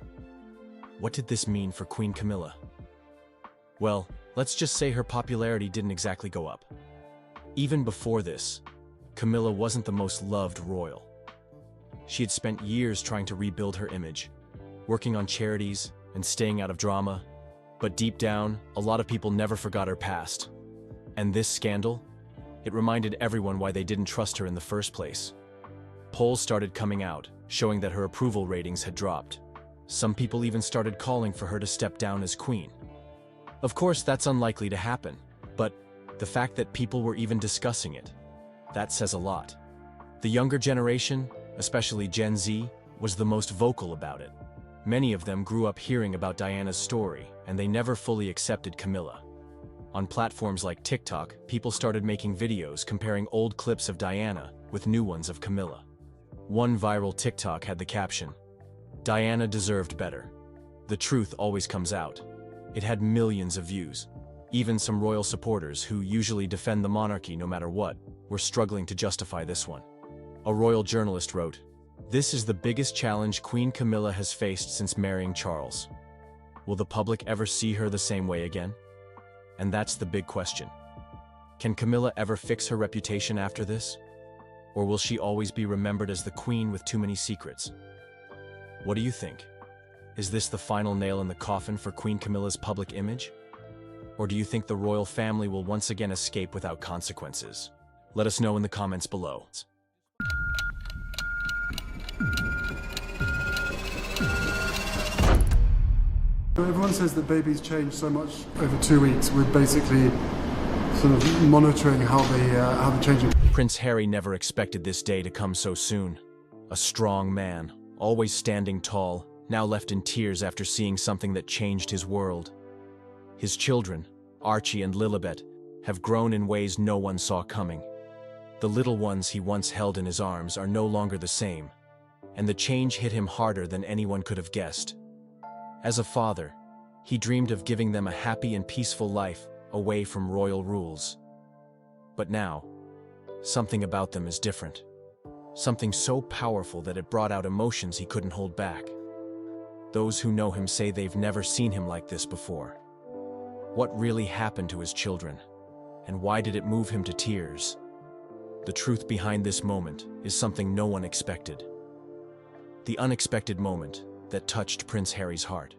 what did this mean for Queen Camilla? Well, let's just say her popularity didn't exactly go up. Even before this, Camilla wasn't the most loved royal. She had spent years trying to rebuild her image, working on charities and staying out of drama. But deep down, a lot of people never forgot her past. And this scandal? It reminded everyone why they didn't trust her in the first place. Polls started coming out, showing that her approval ratings had dropped. Some people even started calling for her to step down as queen. Of course, that's unlikely to happen, but the fact that people were even discussing it, that says a lot. The younger generation, especially Gen Z, was the most vocal about it. Many of them grew up hearing about Diana's story, and they never fully accepted Camilla. On platforms like TikTok, people started making videos comparing old clips of Diana with new ones of Camilla. One viral TikTok had the caption, "Diana deserved better. The truth always comes out." It had millions of views. Even some royal supporters, who usually defend the monarchy no matter what, were struggling to justify this one. A royal journalist wrote, "This is the biggest challenge Queen Camilla has faced since marrying Charles. Will the public ever see her the same way again?" And that's the big question. Can Camilla ever fix her reputation after this? Or will she always be remembered as the queen with too many secrets? What do you think? Is this the final nail in the coffin for Queen Camilla's public image? Or do you think the royal family will once again escape without consequences? Let us know in the comments below. Everyone says that babies change so much over 2 weeks. We're basically sort of monitoring how they're changing. Prince Harry never expected this day to come so soon. A strong man, always standing tall, now left in tears after seeing something that changed his world. His children, Archie and Lilibet, have grown in ways no one saw coming. The little ones he once held in his arms are no longer the same, and the change hit him harder than anyone could have guessed. As a father, he dreamed of giving them a happy and peaceful life away from royal rules. But now, something about them is different. Something so powerful that it brought out emotions he couldn't hold back. Those who know him say they've never seen him like this before. What really happened to his children? And why did it move him to tears? the truth behind this moment is something no one expected. The unexpected moment that touched Prince Harry's heart.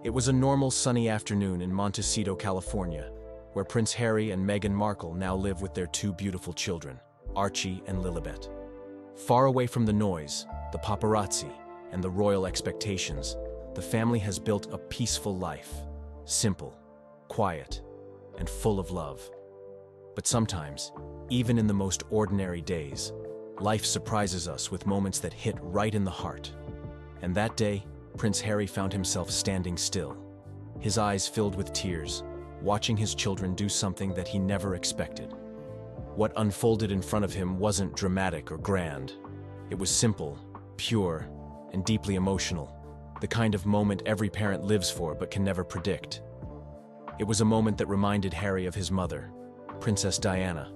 It was a normal sunny afternoon in Montecito, California, where Prince Harry and Meghan Markle now live with their two beautiful children, Archie and Lilibet. Far away from the noise, the paparazzi, and the royal expectations, the family has built a peaceful life, simple, quiet, and full of love. But sometimes, even in the most ordinary days, life surprises us with moments that hit right in the heart. And that day, Prince Harry found himself standing still, his eyes filled with tears, watching his children do something that he never expected. What unfolded in front of him wasn't dramatic or grand. It was simple, pure, and deeply emotional, the kind of moment every parent lives for but can never predict. It was a moment that reminded Harry of his mother, Princess Diana,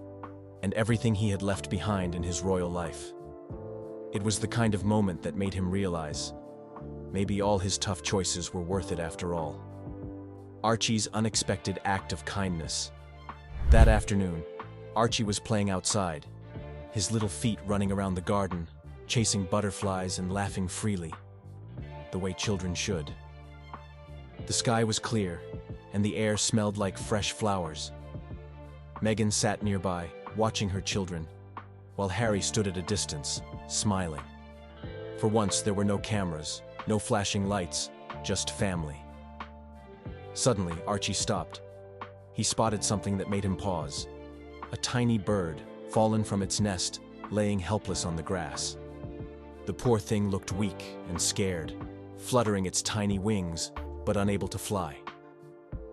and everything he had left behind in his royal life. It was the kind of moment that made him realize maybe all his tough choices were worth it after all. Archie's unexpected act of kindness. That afternoon, Archie was playing outside, his little feet running around the garden, chasing butterflies and laughing freely, the way children should. The sky was clear, and the air smelled like fresh flowers. Meghan sat nearby, watching her children, while Harry stood at a distance, smiling. For once, there were no cameras, no flashing lights, just family. Suddenly, Archie stopped. He spotted something that made him pause. A tiny bird, fallen from its nest, laying helpless on the grass. The poor thing looked weak and scared, fluttering its tiny wings, but unable to fly.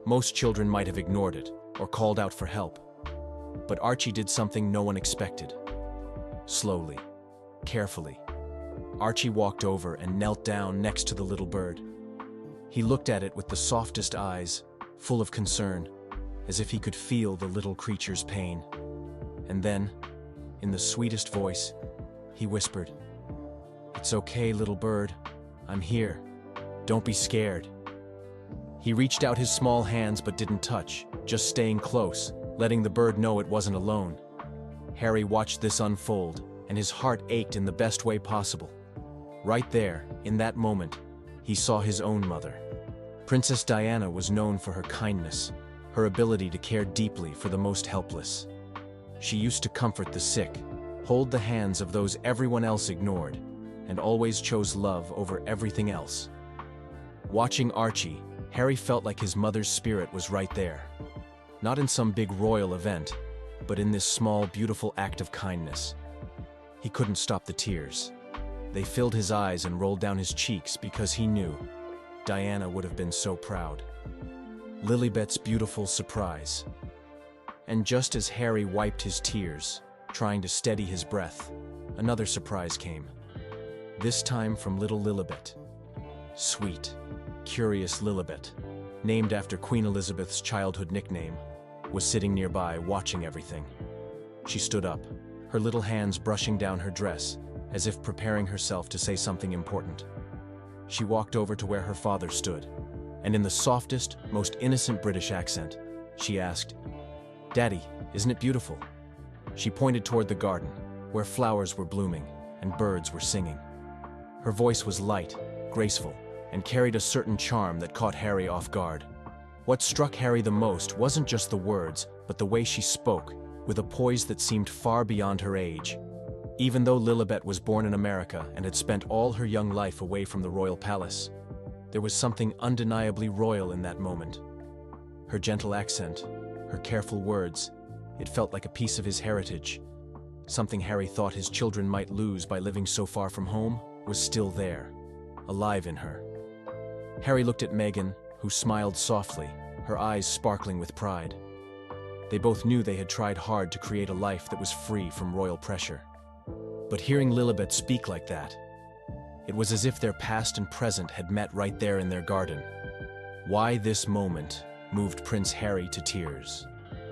Most children might have ignored it or called out for help. But Archie did something no one expected. Slowly, carefully, Archie walked over and knelt down next to the little bird. He looked at it with the softest eyes, full of concern, as if he could feel the little creature's pain. And then, in the sweetest voice, he whispered, "It's okay, little bird. I'm here. Don't be scared." He reached out his small hands but didn't touch, just staying close, letting the bird know it wasn't alone. Harry watched this unfold, and his heart ached in the best way possible. Right there, in that moment, he saw his own mother. Princess Diana was known for her kindness, her ability to care deeply for the most helpless. She used to comfort the sick, hold the hands of those everyone else ignored, and always chose love over everything else. Watching Archie, Harry felt like his mother's spirit was right there. Not in some big royal event, but in this small, beautiful act of kindness. He couldn't stop the tears. They filled his eyes and rolled down his cheeks because he knew Diana would have been so proud. Lilibet's beautiful surprise. And just as Harry wiped his tears, trying to steady his breath, another surprise came. This time from little Lilibet. Sweet, curious Lilibet, named after Queen Elizabeth's childhood nickname, was sitting nearby watching everything. She stood up, her little hands brushing down her dress, as if preparing herself to say something important. She walked over to where her father stood, and in the softest, most innocent British accent, she asked, "Daddy, isn't it beautiful?" She pointed toward the garden, where flowers were blooming and birds were singing. Her voice was light, graceful, and carried a certain charm that caught Harry off guard. What struck Harry the most wasn't just the words, but the way she spoke, with a poise that seemed far beyond her age. Even though Lilibet was born in America and had spent all her young life away from the royal palace, there was something undeniably royal in that moment. Her gentle accent, her careful words, it felt like a piece of his heritage. Something Harry thought his children might lose by living so far from home was still there, alive in her. Harry looked at Meghan, who smiled softly, her eyes sparkling with pride. They both knew they had tried hard to create a life that was free from royal pressure. But hearing Lilibet speak like that, it was as if their past and present had met right there in their garden. Why this moment moved Prince Harry to tears.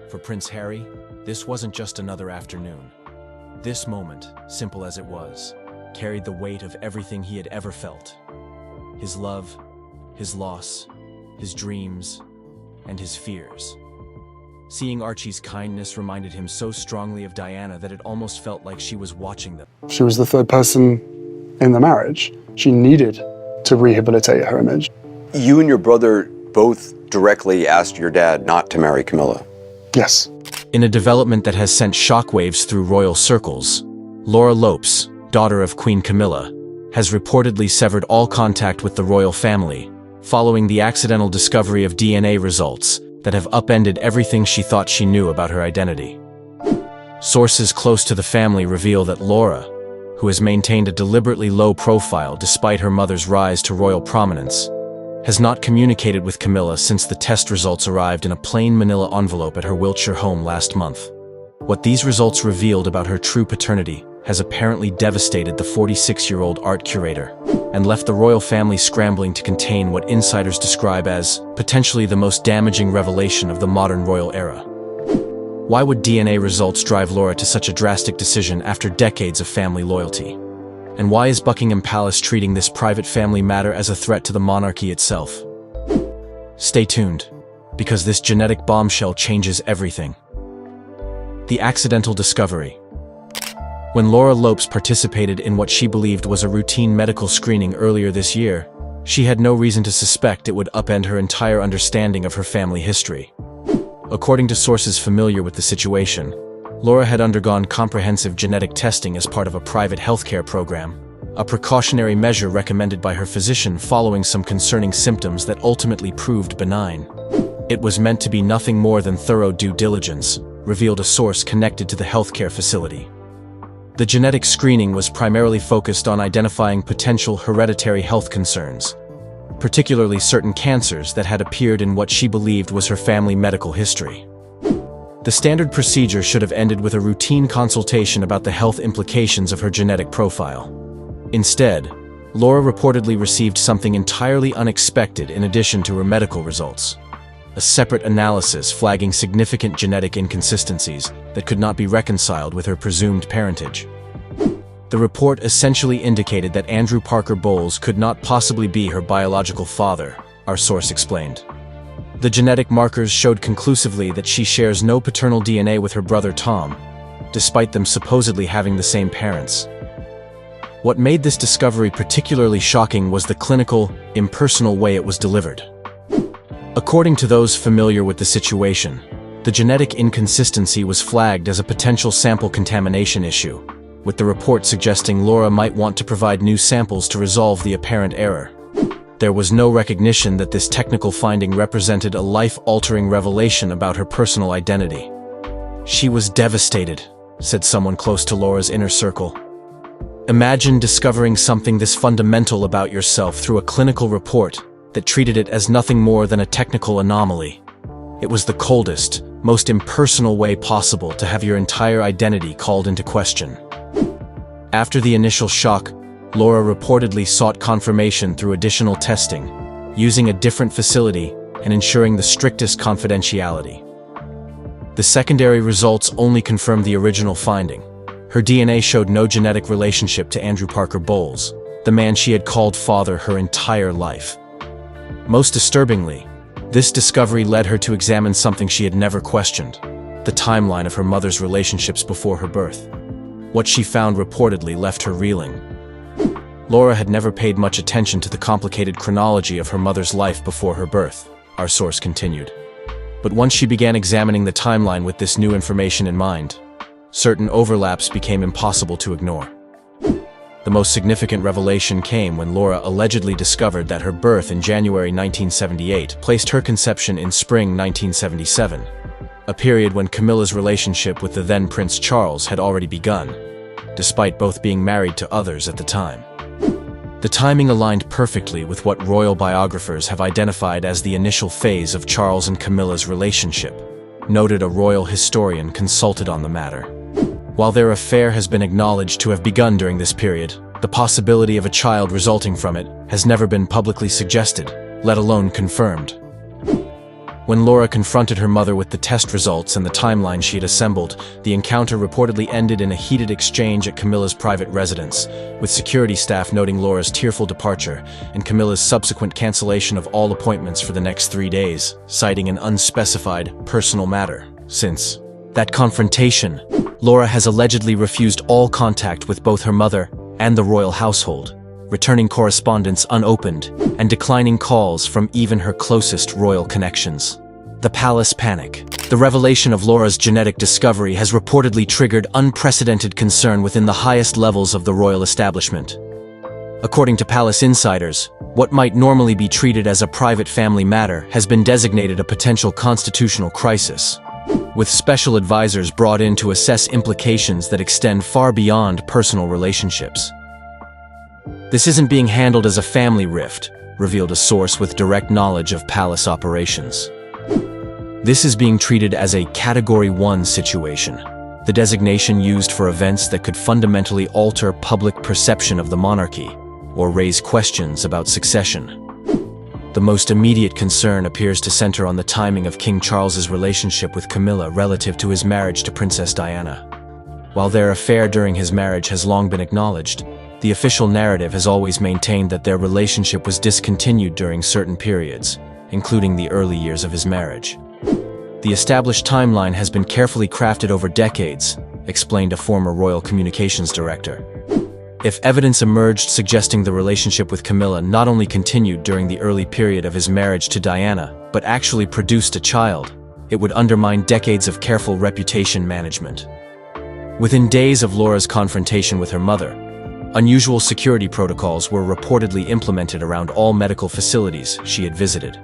For Prince Harry, this wasn't just another afternoon. This moment, simple as it was, carried the weight of everything he had ever felt. His love, his loss, his dreams, and his fears. Seeing Archie's kindness reminded him so strongly of Diana that it almost felt like she was watching them. She was the third person in the marriage. She needed to rehabilitate her image. You and your brother both directly asked your dad not to marry Camilla. Yes. In a development that has sent shockwaves through royal circles, Laura Lopes, daughter of Queen Camilla, has reportedly severed all contact with the royal family, following the accidental discovery of DNA results that have upended everything she thought she knew about her identity. Sources close to the family reveal that Laura, who has maintained a deliberately low profile despite her mother's rise to royal prominence, has not communicated with Camilla since the test results arrived in a plain manila envelope at her Wiltshire home last month. What these results revealed about her true paternity has apparently devastated the 46-year-old art curator and left the royal family scrambling to contain what insiders describe as potentially the most damaging revelation of the modern royal era. Why would DNA results drive Laura to such a drastic decision after decades of family loyalty? And why is Buckingham Palace treating this private family matter as a threat to the monarchy itself? Stay tuned, because this genetic bombshell changes everything. The accidental discovery. When Laura Lopes participated in what she believed was a routine medical screening earlier this year, she had no reason to suspect it would upend her entire understanding of her family history. According to sources familiar with the situation, Laura had undergone comprehensive genetic testing as part of a private healthcare program, a precautionary measure recommended by her physician following some concerning symptoms that ultimately proved benign. It was meant to be nothing more than thorough due diligence, revealed a source connected to the healthcare facility. The genetic screening was primarily focused on identifying potential hereditary health concerns, particularly certain cancers that had appeared in what she believed was her family medical history. The standard procedure should have ended with a routine consultation about the health implications of her genetic profile. Instead, Laura reportedly received something entirely unexpected in addition to her medical results: a separate analysis flagging significant genetic inconsistencies that could not be reconciled with her presumed parentage. The report essentially indicated that Andrew Parker Bowles could not possibly be her biological father, our source explained. The genetic markers showed conclusively that she shares no paternal DNA with her brother Tom, despite them supposedly having the same parents. What made this discovery particularly shocking was the clinical, impersonal way it was delivered. According to those familiar with the situation, the genetic inconsistency was flagged as a potential sample contamination issue, with the report suggesting Laura might want to provide new samples to resolve the apparent error. There was no recognition that this technical finding represented a life-altering revelation about her personal identity. She was devastated, said someone close to Laura's inner circle. Imagine discovering something this fundamental about yourself through a clinical report that treated it as nothing more than a technical anomaly. It was the coldest, most impersonal way possible to have your entire identity called into question. After the initial shock, Laura reportedly sought confirmation through additional testing, using a different facility and ensuring the strictest confidentiality. The secondary results only confirmed the original finding. Her DNA showed no genetic relationship to Andrew Parker Bowles, the man she had called father her entire life. Most disturbingly, this discovery led her to examine something she had never questioned: the timeline of her mother's relationships before her birth. What she found reportedly left her reeling. Laura had never paid much attention to the complicated chronology of her mother's life before her birth, our source continued. But once she began examining the timeline with this new information in mind, certain overlaps became impossible to ignore. The most significant revelation came when Laura allegedly discovered that her birth in January 1978 placed her conception in spring 1977, a period when Camilla's relationship with the then Prince Charles had already begun, despite both being married to others at the time. The timing aligned perfectly with what royal biographers have identified as the initial phase of Charles and Camilla's relationship, noted a royal historian consulted on the matter. While their affair has been acknowledged to have begun during this period, the possibility of a child resulting from it has never been publicly suggested, let alone confirmed. When Laura confronted her mother with the test results and the timeline she had assembled, the encounter reportedly ended in a heated exchange at Camilla's private residence, with security staff noting Laura's tearful departure and Camilla's subsequent cancellation of all appointments for the next 3 days, citing an unspecified personal matter. Since that confrontation, Laura has allegedly refused all contact with both her mother and the royal household, returning correspondence unopened and declining calls from even her closest royal connections. The palace panic. The revelation of Laura's genetic discovery has reportedly triggered unprecedented concern within the highest levels of the royal establishment. According to palace insiders, what might normally be treated as a private family matter has been designated a potential constitutional crisis, with special advisors brought in to assess implications that extend far beyond personal relationships. This isn't being handled as a family rift, revealed a source with direct knowledge of palace operations. This is being treated as a Category 1 situation, the designation used for events that could fundamentally alter public perception of the monarchy or raise questions about succession. The most immediate concern appears to center on the timing of King Charles's relationship with Camilla relative to his marriage to Princess Diana. While their affair during his marriage has long been acknowledged, the official narrative has always maintained that their relationship was discontinued during certain periods, including the early years of his marriage. The established timeline has been carefully crafted over decades, explained a former royal communications director. If evidence emerged suggesting the relationship with Camilla not only continued during the early period of his marriage to Diana, but actually produced a child, it would undermine decades of careful reputation management. Within days of Laura's confrontation with her mother, unusual security protocols were reportedly implemented around all medical facilities she had visited.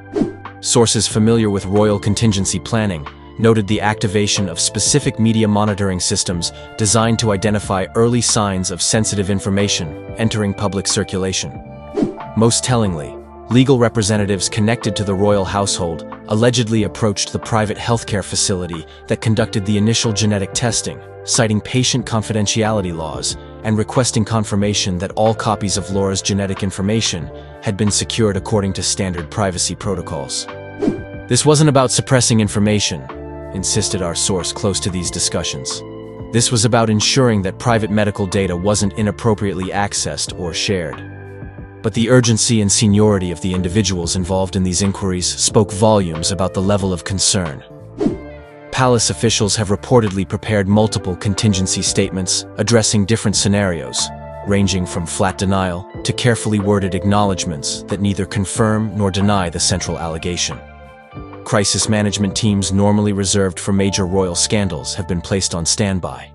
Sources familiar with royal contingency planning noted the activation of specific media monitoring systems designed to identify early signs of sensitive information entering public circulation. Most tellingly, legal representatives connected to the royal household allegedly approached the private healthcare facility that conducted the initial genetic testing, citing patient confidentiality laws and requesting confirmation that all copies of Laura's genetic information had been secured according to standard privacy protocols. This wasn't about suppressing information, insisted our source close to these discussions. This was about ensuring that private medical data wasn't inappropriately accessed or shared. But the urgency and seniority of the individuals involved in these inquiries spoke volumes about the level of concern. Palace officials have reportedly prepared multiple contingency statements addressing different scenarios, ranging from flat denial to carefully worded acknowledgments that neither confirm nor deny the central allegation. Crisis management teams normally reserved for major royal scandals have been placed on standby,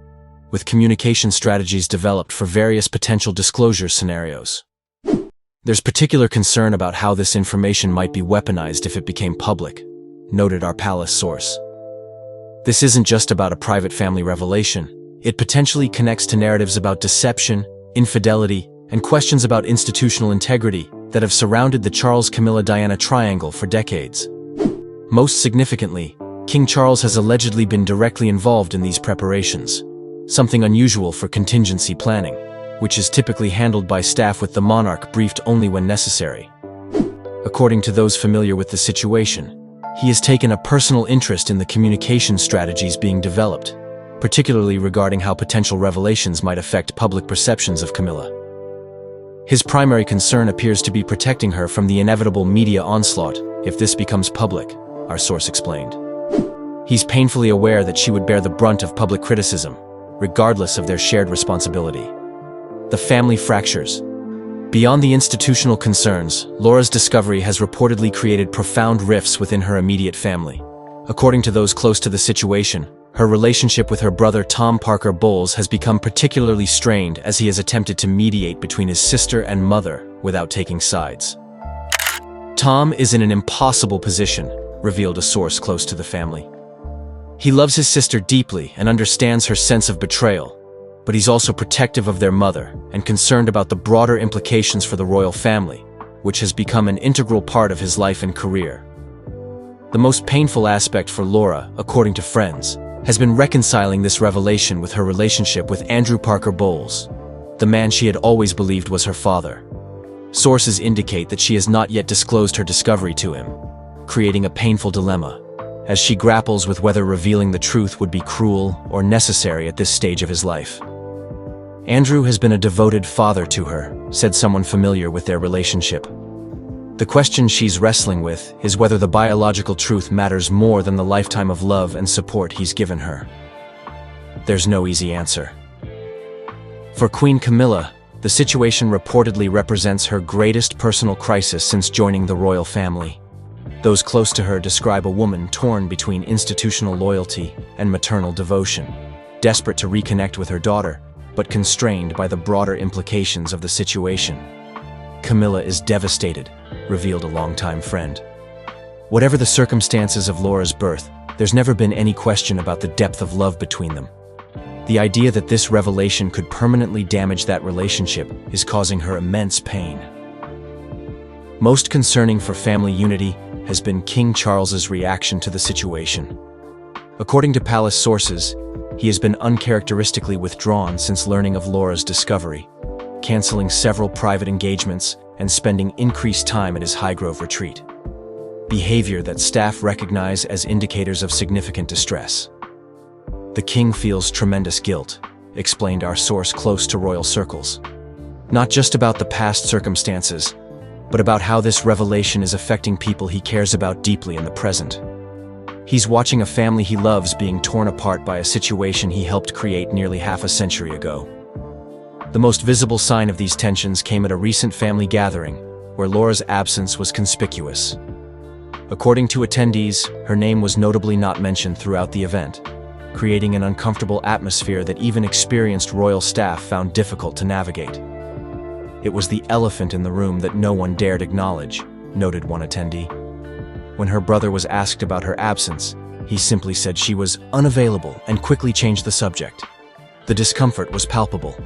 with communication strategies developed for various potential disclosure scenarios. There's particular concern about how this information might be weaponized if it became public, noted our palace source. This isn't just about a private family revelation. It potentially connects to narratives about deception, infidelity, and questions about institutional integrity that have surrounded the Charles-Camilla-Diana triangle for decades. Most significantly, King Charles has allegedly been directly involved in these preparations, something unusual for contingency planning, which is typically handled by staff with the monarch briefed only when necessary. According to those familiar with the situation, he has taken a personal interest in the communication strategies being developed, particularly regarding how potential revelations might affect public perceptions of Camilla. His primary concern appears to be protecting her from the inevitable media onslaught if this becomes public, our source explained. He's painfully aware that she would bear the brunt of public criticism, regardless of their shared responsibility. The family fractures. Beyond the institutional concerns, Laura's discovery has reportedly created profound rifts within her immediate family. According to those close to the situation, her relationship with her brother Tom Parker Bowles has become particularly strained as he has attempted to mediate between his sister and mother without taking sides. Tom is in an impossible position, revealed a source close to the family. He loves his sister deeply and understands her sense of betrayal, but he's also protective of their mother and concerned about the broader implications for the royal family, which has become an integral part of his life and career. The most painful aspect for Laura, according to friends, has been reconciling this revelation with her relationship with Andrew Parker Bowles, the man she had always believed was her father. Sources indicate that she has not yet disclosed her discovery to him, creating a painful dilemma, as she grapples with whether revealing the truth would be cruel or necessary at this stage of his life. Andrew has been a devoted father to her, said someone familiar with their relationship. The question she's wrestling with is whether the biological truth matters more than the lifetime of love and support he's given her. There's no easy answer. For Queen Camilla, the situation reportedly represents her greatest personal crisis since joining the royal family. Those close to her describe a woman torn between institutional loyalty and maternal devotion, desperate to reconnect with her daughter, but constrained by the broader implications of the situation. Camilla is devastated, revealed a longtime friend. Whatever the circumstances of Laura's birth, there's never been any question about the depth of love between them. The idea that this revelation could permanently damage that relationship is causing her immense pain. Most concerning for family unity has been King Charles's reaction to the situation. According to palace sources, he has been uncharacteristically withdrawn since learning of Laura's discovery, canceling several private engagements and spending increased time at his Highgrove retreat. Behavior that staff recognize as indicators of significant distress. The king feels tremendous guilt, explained our source close to royal circles. Not just about the past circumstances, but about how this revelation is affecting people he cares about deeply in the present. He's watching a family he loves being torn apart by a situation he helped create nearly half a century ago. The most visible sign of these tensions came at a recent family gathering, where Laura's absence was conspicuous. According to attendees, her name was notably not mentioned throughout the event, creating an uncomfortable atmosphere that even experienced royal staff found difficult to navigate. It was the elephant in the room that no one dared acknowledge, noted one attendee. When her brother was asked about her absence, he simply said she was unavailable and quickly changed the subject. The discomfort was palpable.